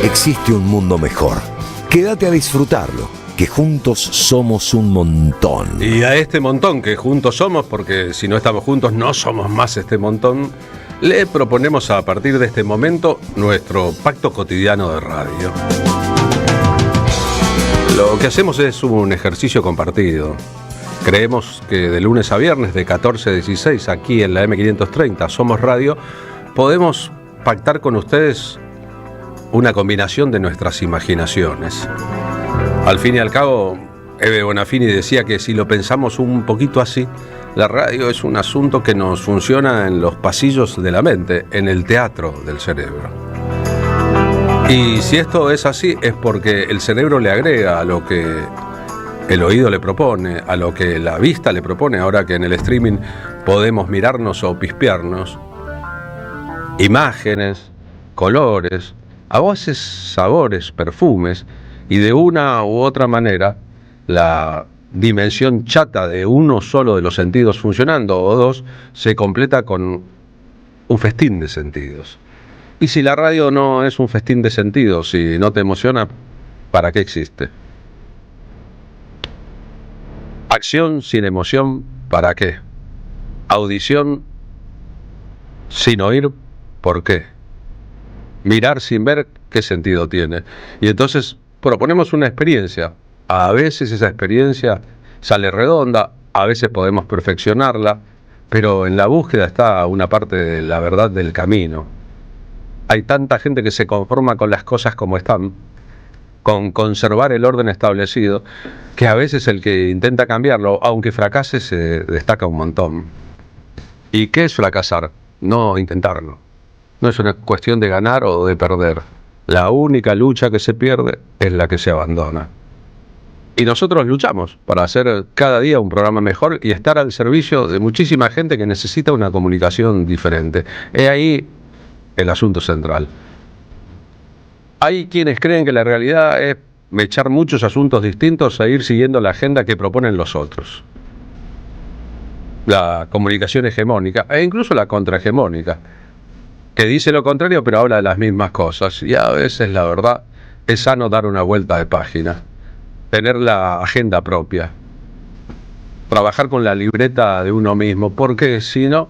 existe un mundo mejor. Quédate a disfrutarlo, que juntos somos un montón. Y a este montón que juntos somos, porque si no estamos juntos no somos más este montón, le proponemos a partir de este momento nuestro pacto cotidiano de radio. Lo que hacemos es un ejercicio compartido. Creemos que de lunes a viernes de 14 a 16 aquí en la M530 Somos Radio podemos pactar con ustedes una combinación de nuestras imaginaciones. Al fin y al cabo, Eve Bonafini decía que si lo pensamos un poquito así, la radio es un asunto que nos funciona en los pasillos de la mente, en el teatro del cerebro. Y si esto es así, es porque el cerebro le agrega a lo que el oído le propone, a lo que la vista le propone, ahora que en el streaming podemos mirarnos o pispearnos, imágenes, colores, a veces sabores, perfumes, y de una u otra manera la dimensión chata de uno solo de los sentidos funcionando o dos se completa con un festín de sentidos. Y si la radio no es un festín de sentidos, si no te emociona, ¿para qué existe? Acción sin emoción, ¿para qué? Audición sin oír, ¿por qué? Mirar sin ver, ¿qué sentido tiene? Y entonces proponemos una experiencia. A veces esa experiencia sale redonda, a veces podemos perfeccionarla, pero en la búsqueda está una parte de la verdad del camino. Hay tanta gente que se conforma con las cosas como están, con conservar el orden establecido, que a veces el que intenta cambiarlo, aunque fracase, se destaca un montón. ¿Y qué es fracasar? No intentarlo. No es una cuestión de ganar o de perder. La única lucha que se pierde es la que se abandona. Y nosotros luchamos para hacer cada día un programa mejor y estar al servicio de muchísima gente que necesita una comunicación diferente. Es ahí el asunto central. Hay quienes creen que la realidad es echar muchos asuntos distintos e ir siguiendo la agenda que proponen los otros. La comunicación hegemónica e incluso la contrahegemónica, que dice lo contrario pero habla de las mismas cosas. Y a veces, la verdad, es sano dar una vuelta de página, tener la agenda propia, trabajar con la libreta de uno mismo, porque si no,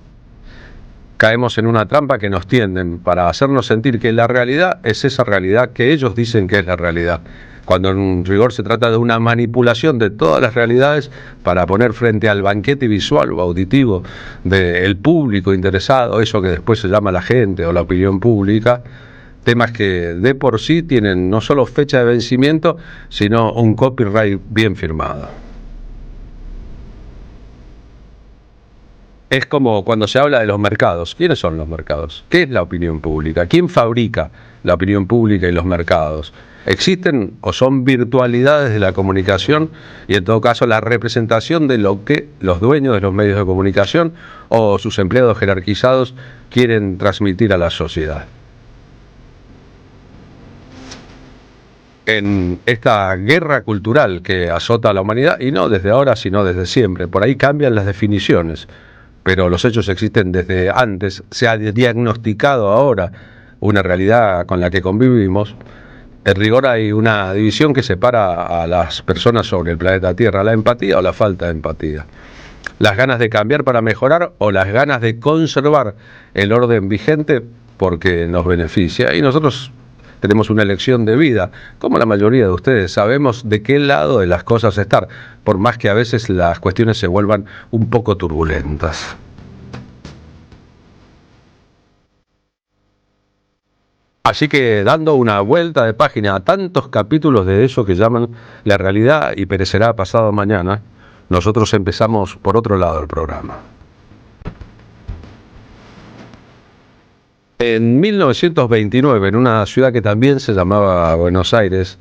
caemos en una trampa que nos tienden para hacernos sentir que la realidad es esa realidad que ellos dicen que es la realidad, cuando en rigor se trata de una manipulación de todas las realidades para poner frente al banquete visual o auditivo del público interesado, eso que después se llama la gente o la opinión pública, temas que de por sí tienen no solo fecha de vencimiento, sino un copyright bien firmado. Es como cuando se habla de los mercados. ¿Quiénes son los mercados? ¿Qué es la opinión pública? ¿Quién fabrica la opinión pública y los mercados? ¿Existen o son virtualidades de la comunicación y en todo caso la representación de lo que los dueños de los medios de comunicación o sus empleados jerarquizados quieren transmitir a la sociedad? En esta guerra cultural que azota a la humanidad, y no desde ahora sino desde siempre, por ahí cambian las definiciones, pero los hechos existen desde antes, se ha diagnosticado ahora una realidad con la que convivimos. En rigor hay una división que separa a las personas sobre el planeta Tierra, la empatía o la falta de empatía, las ganas de cambiar para mejorar o las ganas de conservar el orden vigente porque nos beneficia. Y nosotros tenemos una elección de vida, como la mayoría de ustedes, sabemos de qué lado de las cosas estar, por más que a veces las cuestiones se vuelvan un poco turbulentas. Así que dando una vuelta de página a tantos capítulos de eso que llaman la realidad y perecerá pasado mañana, nosotros empezamos por otro lado del programa. En 1929, en una ciudad que también se llamaba Buenos Aires,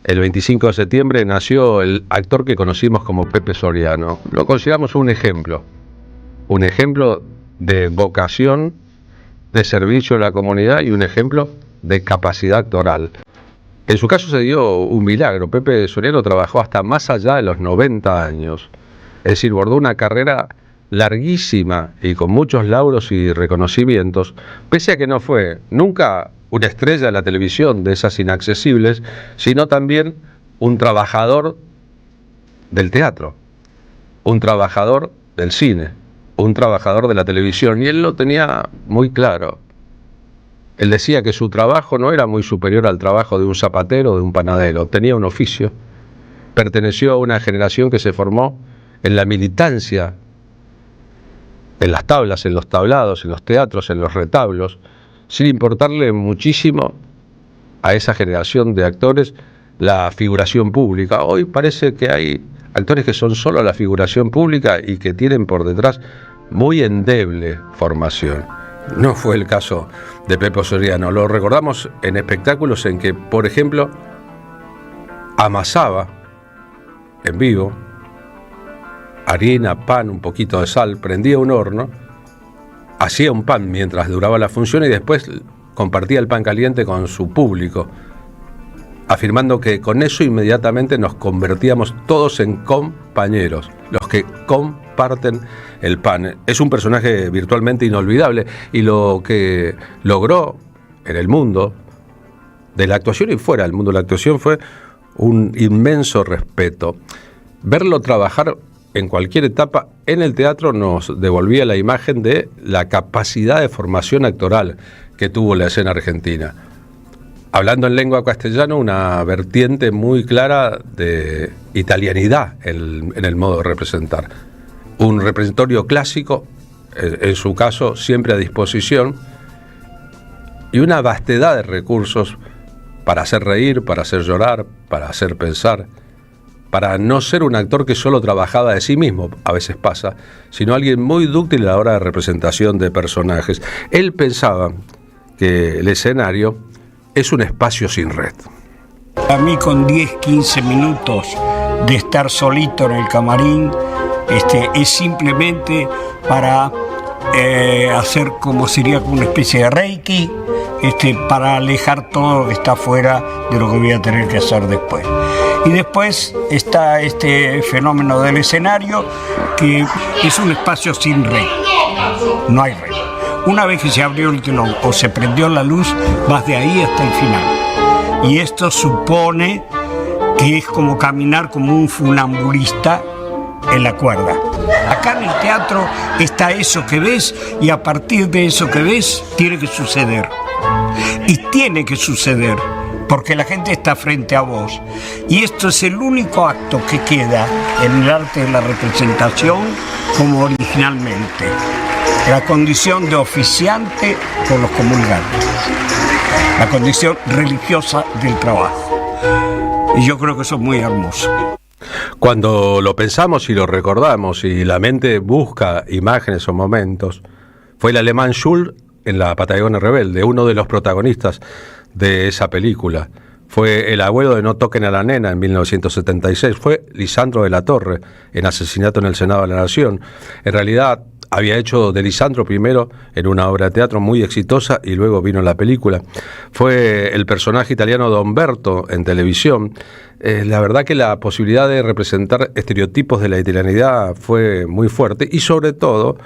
el 25 de septiembre nació el actor que conocimos como Pepe Soriano. Lo consideramos un ejemplo de vocación, de servicio a la comunidad y un ejemplo de capacidad actoral. En su caso se dio un milagro. Pepe Soriano trabajó hasta más allá de los 90 años. Es decir, bordó una carrera larguísima y con muchos lauros y reconocimientos, pese a que no fue nunca una estrella de la televisión, de esas inaccesibles, sino también un trabajador del teatro, un trabajador del cine, un trabajador de la televisión, y él lo tenía muy claro. Él decía que su trabajo no era muy superior al trabajo de un zapatero o de un panadero, tenía un oficio, perteneció a una generación que se formó en la militancia, en las tablas, en los tablados, en los teatros, en los retablos, sin importarle muchísimo a esa generación de actores la figuración pública. Hoy parece que hay actores que son solo la figuración pública y que tienen por detrás muy endeble formación. No fue el caso de Pepe Soriano. Lo recordamos en espectáculos en que, por ejemplo, amasaba en vivo harina, pan, un poquito de sal, prendía un horno, hacía un pan mientras duraba la función y después compartía el pan caliente con su público, afirmando que con eso inmediatamente nos convertíamos todos en compañeros, los que comparten el pan. Es un personaje virtualmente inolvidable, y lo que logró en el mundo de la actuación y fuera del mundo de la actuación fue un inmenso respeto. Verlo trabajar en cualquier etapa en el teatro nos devolvía la imagen de la capacidad de formación actoral que tuvo la escena argentina. Hablando en lengua castellana, una vertiente muy clara de italianidad en el modo de representar. Un repertorio clásico, en su caso siempre a disposición, y una vastedad de recursos para hacer reír, para hacer llorar, para hacer pensar, para no ser un actor que solo trabajaba de sí mismo, a veces pasa, sino alguien muy dúctil a la hora de representación de personajes. Él pensaba que el escenario es un espacio sin red. A mí con 10, 15 minutos de estar solito en el camarín, es simplemente para hacer como sería una especie de reiki, para alejar todo lo que está fuera de lo que voy a tener que hacer después. Y después está este fenómeno del escenario, que es un espacio sin red, no hay red. Una vez que se abrió el telón o se prendió la luz, vas de ahí hasta el final. Y esto supone que es como caminar como un funambulista en la cuerda. Acá en el teatro está eso que ves, y a partir de eso que ves tiene que suceder. Y tiene que suceder, porque la gente está frente a vos. Y esto es el único acto que queda en el arte de la representación como originalmente. La condición de oficiante por los comulgantes. La condición religiosa del trabajo. Y yo creo que eso es muy hermoso. Cuando lo pensamos y lo recordamos y la mente busca imágenes o momentos, fue el alemán Schul en La Patagonia Rebelde, uno de los protagonistas de esa película. Fue el abuelo de No toquen a la nena en 1976. Fue Lisandro de la Torre en Asesinato en el Senado de la Nación. En realidad había hecho de Lisandro primero en una obra de teatro muy exitosa y luego vino la película. Fue el personaje italiano Don Berto en televisión. La verdad que la posibilidad de representar estereotipos de la italianidad fue muy fuerte, y sobre todo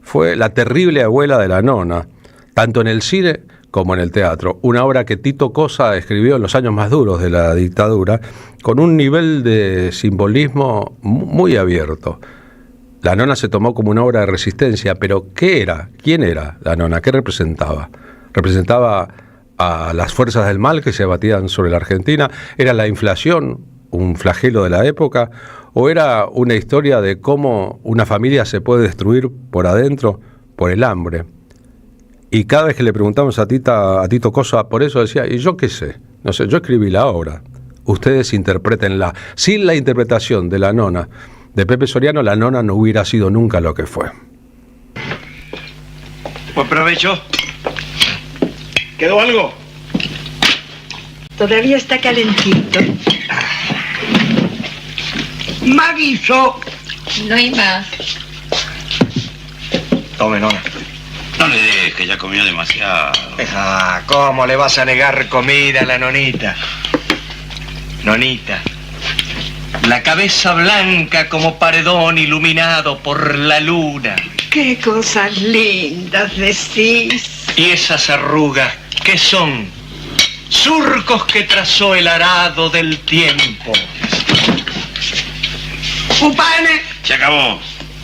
fue la terrible abuela de la nona, tanto en el cine como en el teatro. Una obra que Tito Cosa escribió en los años más duros de la dictadura, con un nivel de simbolismo muy abierto. La nona se tomó como una obra de resistencia, pero ¿qué era? ¿Quién era la nona? ¿Qué representaba? ¿Representaba a las fuerzas del mal que se abatían sobre la Argentina? ¿Era la inflación un flagelo de la época? ¿O era una historia de cómo una familia se puede destruir por adentro por el hambre? Y cada vez que le preguntamos a Tito Cosa por eso, decía, ¿y yo qué sé? No sé, yo escribí la obra, ustedes interprétenla. Sin la interpretación de la nona de Pepe Soriano, la nona no hubiera sido nunca lo que fue. Buen provecho. ¿Quedó algo? Todavía está calentito. ¡Maguizo! No hay más. Tome, nona. No le dejes, que ya comió demasiado. ¿Cómo le vas a negar comida a la nonita? Nonita, la cabeza blanca como paredón iluminado por la luna. Qué cosas lindas decís. Y esas arrugas que son surcos que trazó el arado del tiempo. Cupane, Se acabó.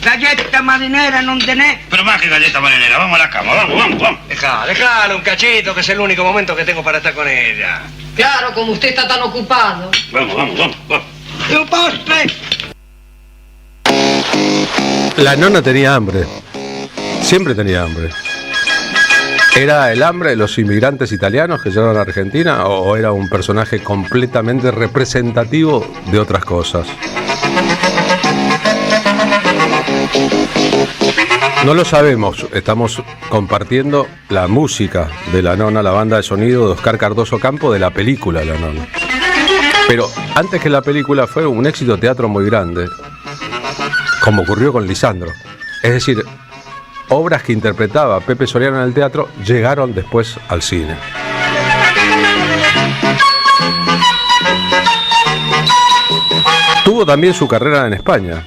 galleta marinera non tenés. Pero más que galleta marinera, vamos a la cama, vamos. Déjalo un cachito, que es el único momento que tengo para estar con ella. Claro, como usted está tan ocupado. Vamos. Y un postre. La nona tenía hambre. Siempre tenía hambre. ¿Era el hambre de los inmigrantes italianos que llegaron a Argentina o era un personaje completamente representativo de otras cosas? No lo sabemos, estamos compartiendo la música de La Nona, la banda de sonido de Oscar Cardoso Campo de la película La Nona. Pero antes que la película fue un éxito de teatro muy grande, como ocurrió con Lisandro. Es decir, obras que interpretaba Pepe Soriano en el teatro llegaron después al cine. Tuvo también su carrera en España.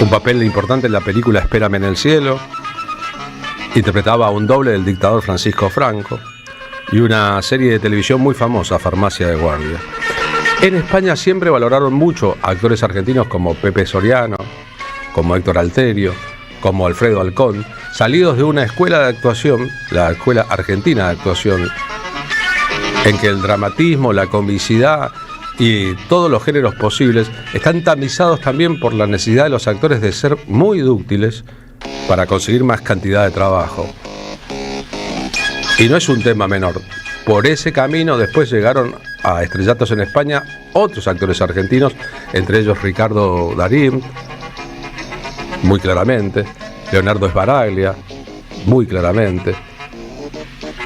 Un papel importante en la película Espérame en el cielo. Interpretaba a un doble del dictador Francisco Franco. Y una serie de televisión muy famosa, Farmacia de Guardia. En España siempre valoraron mucho a actores argentinos como Pepe Soriano, como Héctor Alterio, como Alfredo Alcón, salidos de una escuela de actuación, la Escuela Argentina de Actuación, en que el dramatismo, la comicidad y todos los géneros posibles están tamizados también por la necesidad de los actores de ser muy dúctiles para conseguir más cantidad de trabajo. Y no es un tema menor. Por ese camino después llegaron a estrellatos en España otros actores argentinos, entre ellos Ricardo Darín, muy claramente, Leonardo Sbaraglia, muy claramente,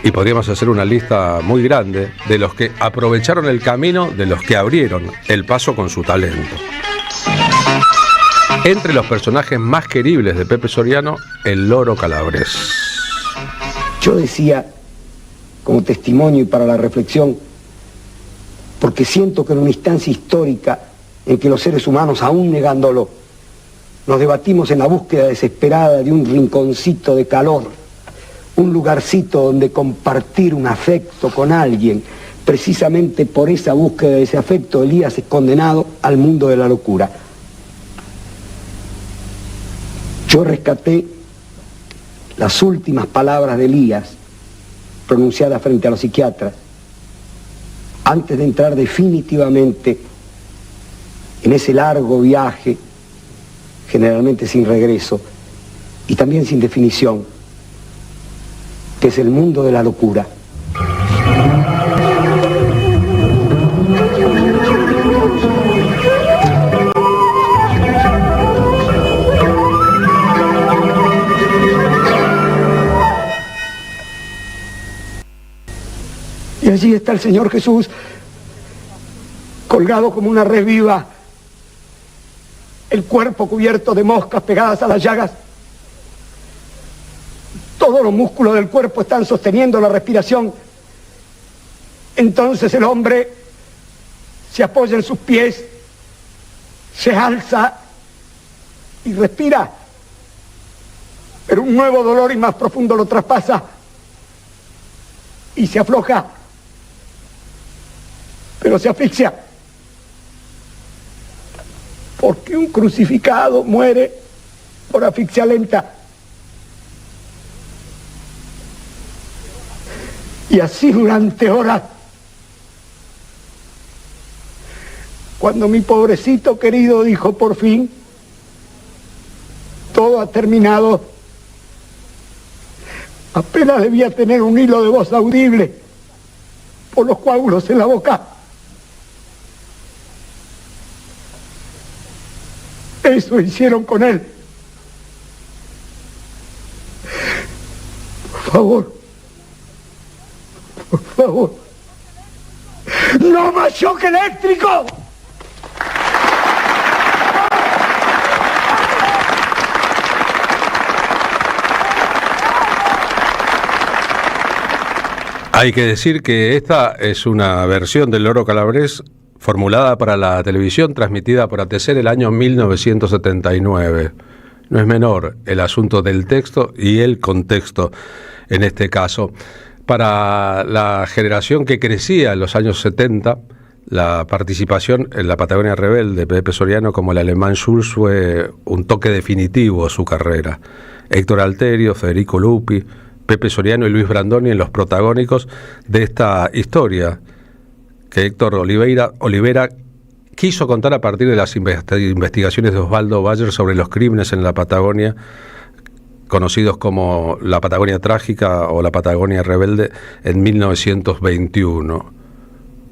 y podríamos hacer una lista muy grande de los que aprovecharon el camino de los que abrieron el paso con su talento. Entre los personajes más queribles de Pepe Soriano, el Loro Calabrés. Yo decía, como testimonio y para la reflexión, porque siento que en una instancia histórica en que los seres humanos, aún negándolo, nos debatimos en la búsqueda desesperada de un rinconcito de calor, un lugarcito donde compartir un afecto con alguien. Precisamente por esa búsqueda de ese afecto, Elías es condenado al mundo de la locura. Yo rescaté las últimas palabras de Elías, pronunciadas frente a los psiquiatras, antes de entrar definitivamente en ese largo viaje, generalmente sin regreso, y también sin definición, que es el mundo de la locura. Y allí está el Señor Jesús, colgado como una res viva, el cuerpo cubierto de moscas pegadas a las llagas. Todos los músculos del cuerpo están sosteniendo la respiración. Entonces el hombre se apoya en sus pies, se alza y respira. Pero un nuevo dolor y más profundo lo traspasa y se afloja, pero se asfixia. Porque un crucificado muere por asfixia lenta. Y así durante horas. Cuando mi pobrecito querido dijo por fin, todo ha terminado, apenas debía tener un hilo de voz audible por los coágulos en la boca. Eso hicieron con él. Por favor. Por favor. ¡No más choque eléctrico! Hay que decir que esta es una versión del Loro Calabrés formulada para la televisión, transmitida por ATC el año 1979. No es menor el asunto del texto y el contexto en este caso. Para la generación que crecía en los años 70, la participación en la Patagonia Rebelde de Pepe Soriano como el alemán Schulz fue un toque definitivo a su carrera. Héctor Alterio, Federico Lupi, Pepe Soriano y Luis Brandoni en los protagónicos de esta historia que Héctor Olivera quiso contar a partir de las investigaciones de Osvaldo Bayer sobre los crímenes en la Patagonia, conocidos como la Patagonia Trágica o la Patagonia Rebelde, en 1921.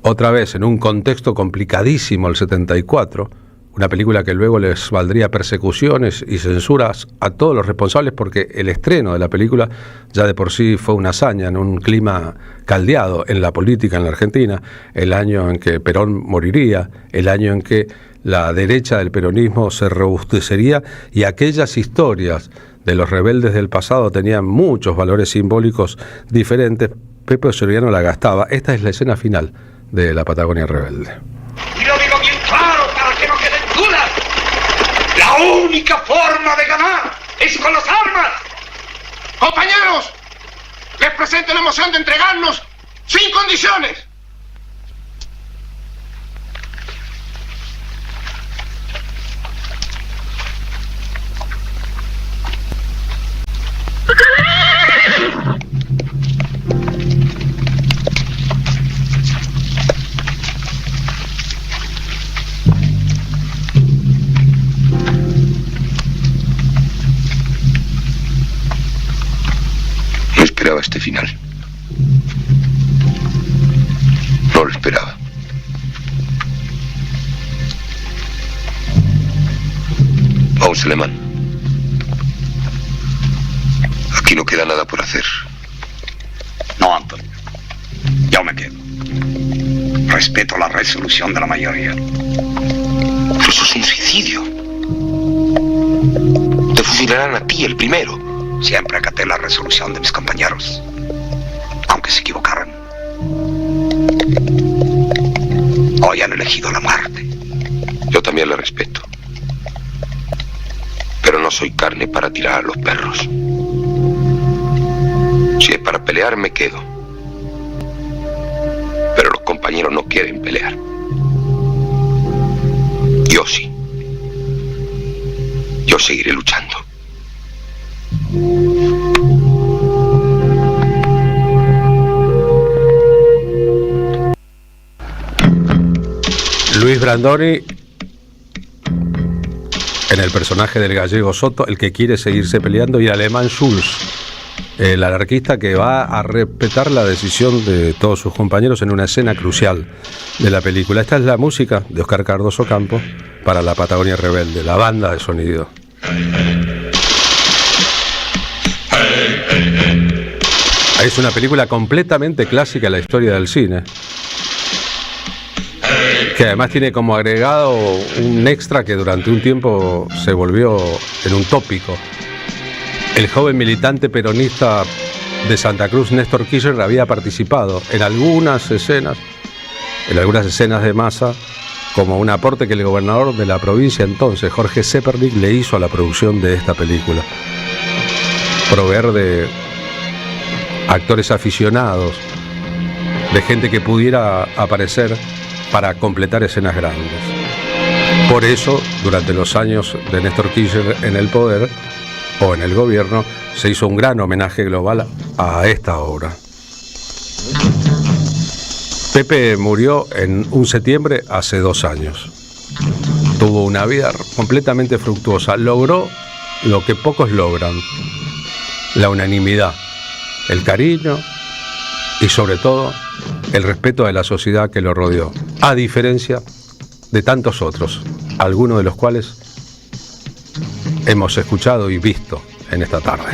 Otra vez, en un contexto complicadísimo, el 74, una película que luego les valdría persecuciones y censuras a todos los responsables, porque el estreno de la película ya de por sí fue una hazaña en un clima caldeado en la política en la Argentina, el año en que Perón moriría, el año en que la derecha del peronismo se robustecería y aquellas historias de los rebeldes del pasado tenían muchos valores simbólicos diferentes. Pepe Soriano la gastaba. Esta es la escena final de la Patagonia Rebelde. Y lo digo bien claro para que no queden dudas. La única forma de ganar es con las armas. Compañeros, les presento la moción de entregarnos sin condiciones. No esperaba este final. No lo esperaba. Vamos, alemán. Aquí no queda nada por hacer. No, Antonio. Yo me quedo. Respeto la resolución de la mayoría. Pero eso es un suicidio. Te fusilarán a ti, el primero. Siempre acaté la resolución de mis compañeros, aunque se equivocaran. Hoy han elegido la muerte. Yo también la respeto. Pero no soy carne para tirar a los perros. Si es para pelear, me quedo. Pero los compañeros no quieren pelear. Yo sí. Yo seguiré luchando. Luis Brandoni en el personaje del gallego Soto, el que quiere seguirse peleando, y el alemán Schulz, el anarquista que va a respetar la decisión de todos sus compañeros en una escena crucial de la película. Esta es la música de Oscar Cardoso Campos para la Patagonia Rebelde, la banda de sonido. Es una película completamente clásica en la historia del cine, que además tiene como agregado un extra que durante un tiempo se volvió en un tópico. El joven militante peronista de Santa Cruz, Néstor Kirchner, había participado en algunas escenas de masa, como un aporte que el gobernador de la provincia entonces, Jorge Zepernik, le hizo a la producción de esta película. Proveer de actores aficionados, de gente que pudiera aparecer para completar escenas grandes. Por eso, durante los años de Néstor Kirchner en el poder o en el gobierno, se hizo un gran homenaje global a esta obra. Pepe murió en un septiembre hace 2 años. Tuvo una vida completamente fructuosa. Logró lo que pocos logran: la unanimidad, el cariño y sobre todo el respeto de la sociedad que lo rodeó, a diferencia de tantos otros, algunos de los cuales hemos escuchado y visto en esta tarde.